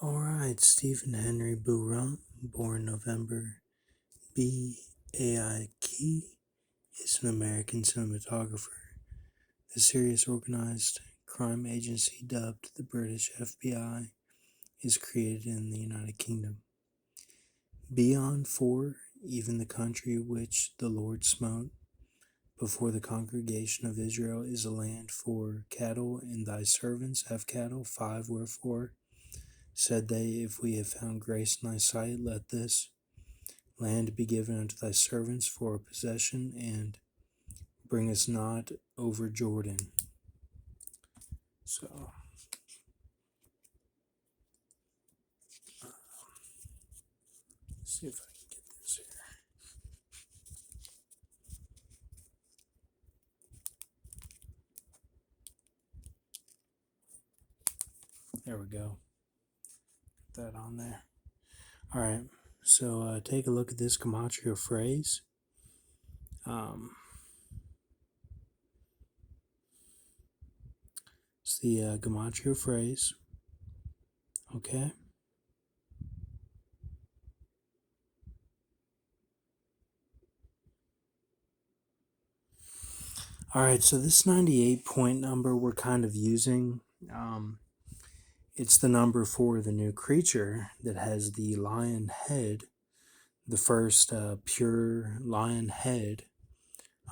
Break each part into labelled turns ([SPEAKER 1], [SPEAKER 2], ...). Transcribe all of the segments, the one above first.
[SPEAKER 1] Alright, Stephen Henry Bourron, born November B. A.I. Key, is an American cinematographer. The serious organized crime agency dubbed the British FBI is created in the United Kingdom. Beyond for even the country which the Lord smote before the congregation of Israel is a land for cattle, and thy servants have cattle. 5 Wherefore said they, if we have found grace in thy sight, let this land be given unto thy servants for a possession, and bring us not over Jordan. So, let's see if I can get this here. There we go. Get that on there. All right. So take a look at this gematria phrase. It's the gematria phrase. Okay. All right. So this 98 point number we're kind of using. It's the number for the new creature that has the lion head, the first pure lion head,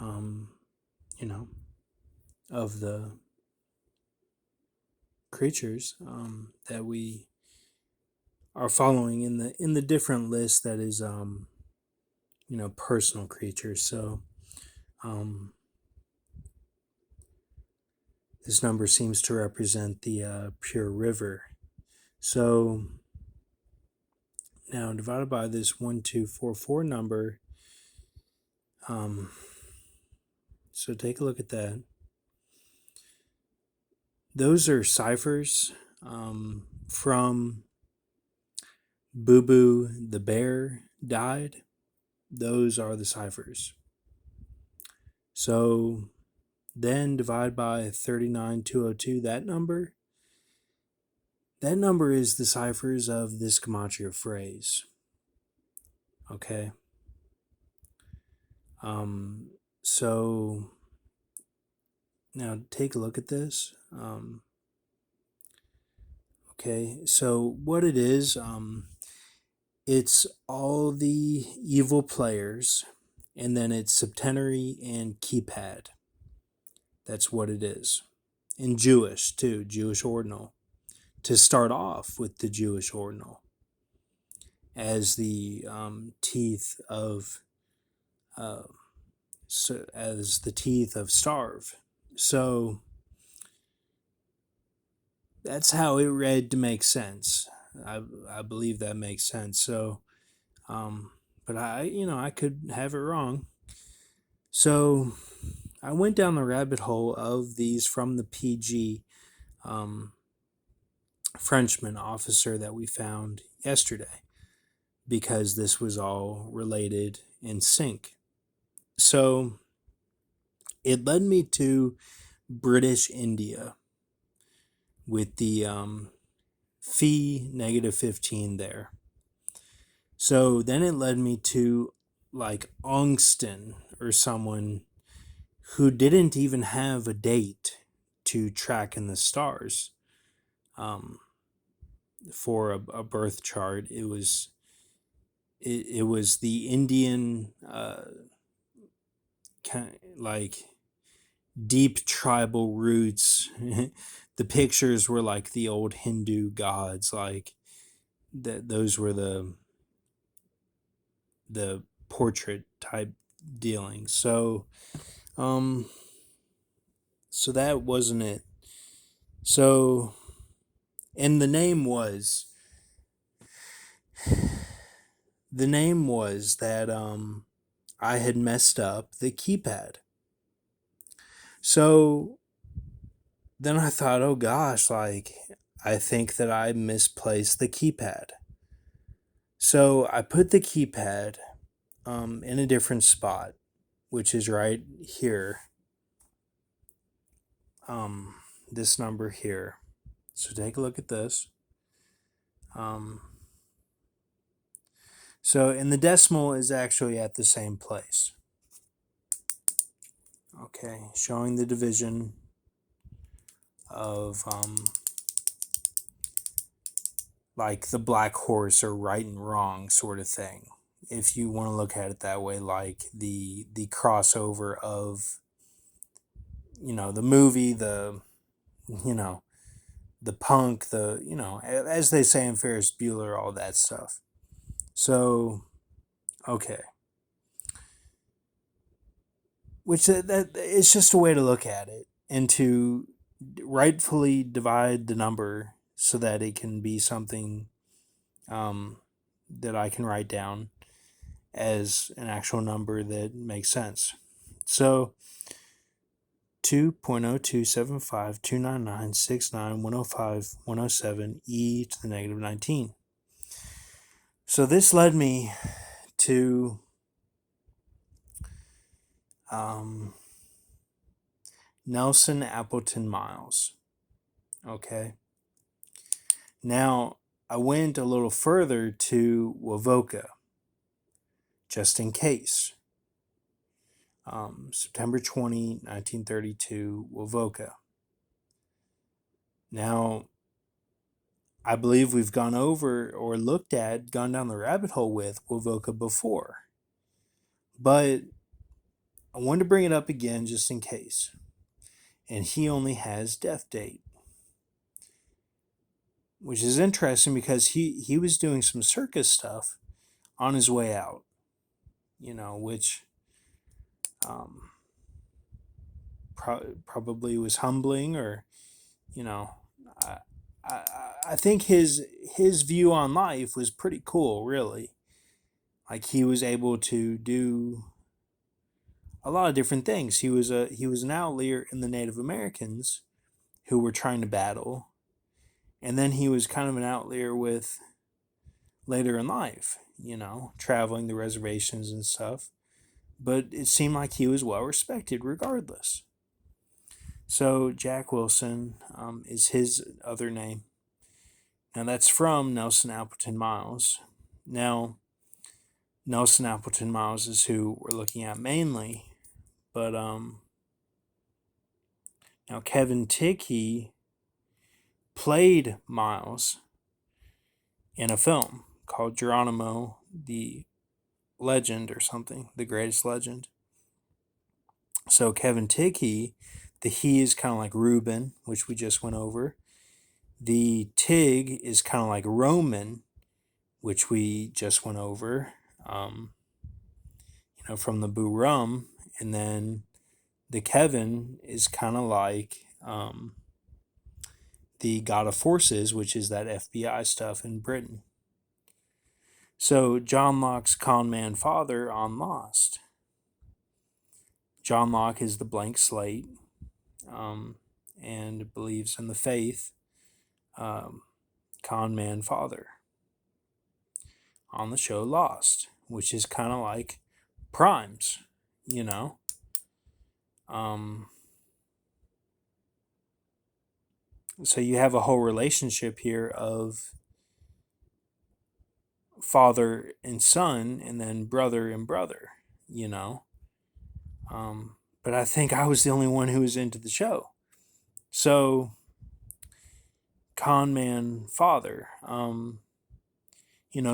[SPEAKER 1] of the creatures that we are following in the different list that is personal creatures. So this number seems to represent the pure river. So now divided by this 1244 number, so take a look at that. Those are ciphers from Boo Boo the Bear Died. Those are the ciphers. So then divide by 39202, that number is the ciphers of this gematria phrase. Okay. So now take a look at this. Okay, so what it is, it's all the evil players, and then it's septenary and keypad. That's what it is. And Jewish, too, Jewish ordinal. To start off with the Jewish ordinal as the teeth of starve. So that's how it read to make sense. I believe that makes sense. So, but I could have it wrong. So I went down the rabbit hole of these from the PG Frenchman officer that we found yesterday, because this was all related in sync. So it led me to British India with the phi -15 there. So then it led me to like Ongston or someone who didn't even have a date to track in the stars for a birth chart. It was the Indian kind of like deep tribal roots. The pictures were like the old Hindu gods, like that. Those were the portrait type dealing. So so that wasn't it. So, and the name was that I had messed up the keypad. So then I thought, oh gosh, like I think that I misplaced the keypad. So I put the keypad in a different spot, which is right here. This number here. So take a look at this. Um, and the decimal is actually at the same place. Okay, showing the division of like the black horse or right and wrong sort of thing. If you want to look at it that way, like the crossover of the movie, you know the punk, as they say in Ferris Bueller, all that stuff. So okay, which that it's just a way to look at it and to rightfully divide the number so that it can be something that I can write down as an actual number that makes sense. So 2.027529969105107 e to the negative 19. So this led me to Nelson Appleton Miles. Okay. Now, I went a little further to Wovoka, just in case. September 20, 1932, Wovoka. Now, I believe we've gone over or gone down the rabbit hole with Wovoka before. But I wanted to bring it up again just in case. And he only has death date. Which is interesting because he was doing some circus stuff on his way out. Which probably was humbling, or I, I think his view on life was pretty cool, really. Like he was able to do a lot of different things. He was an outlier in the Native Americans who were trying to battle, and then he was kind of an outlier with later in life, traveling the reservations and stuff. But it seemed like he was well respected regardless. So Jack Wilson is his other name. Now that's from Nelson Appleton Miles. Now, Nelson Appleton Miles is who we're looking at mainly, but now Kevin Tighe played Miles in a film called Geronimo the Legend or something, the greatest legend. So Kevin Tighe, the he is kind of like Reuben, which we just went over. The Tighe is kind of like Roman, which we just went over, from the Boo Rum. And then the Kevin is kind of like the God of Forces, which is that FBI stuff in Britain. So John Locke's con man father on Lost. John Locke is the blank slate and believes in the faith. Con man father on the show Lost, which is kind of like Primes, So you have a whole relationship here of father and son, and then brother and brother, But I think I was the only one who was into the show. So, con man father,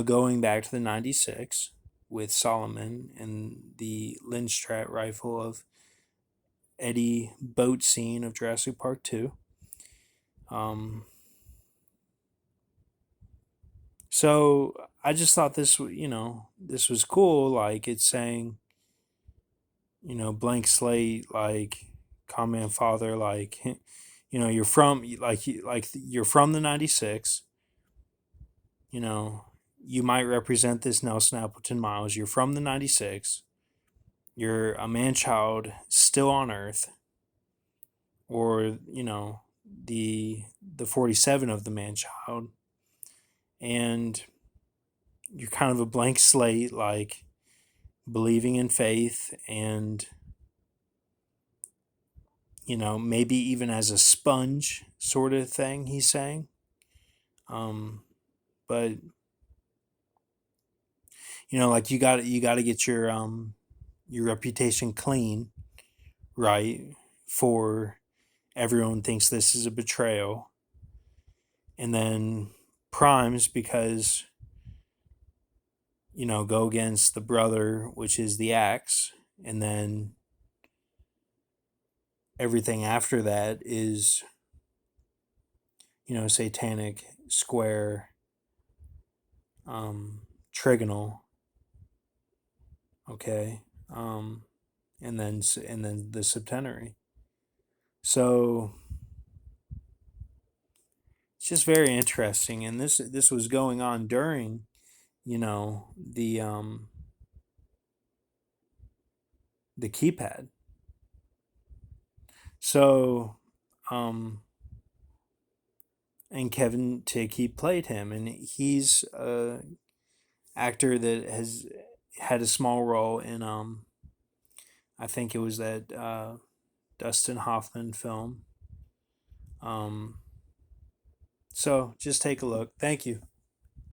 [SPEAKER 1] going back to the 96 with Solomon and the Lindstrat rifle of Eddie boat scene of Jurassic Park 2. So I just thought this was cool. Like it's saying, blank slate, like comment father, like, you're from you're from the 96, you might represent this Nelson Appleton Miles. You're from the 96. You're a man child still on Earth, or, the 47 of the man child. And you're kind of a blank slate, like believing in faith and, maybe even as a sponge sort of thing, he's saying. but like you got to get your reputation clean, right? For everyone thinks this is a betrayal, and then primes because go against the brother, which is the axe, and then everything after that is satanic, square, trigonal, okay, and then the septenary. So it's just very interesting, and this was going on during the keypad. So and Kevin Tighe played him, and he's a actor that has had a small role in I think it was that Dustin Hoffman film. So just take a look. Thank you.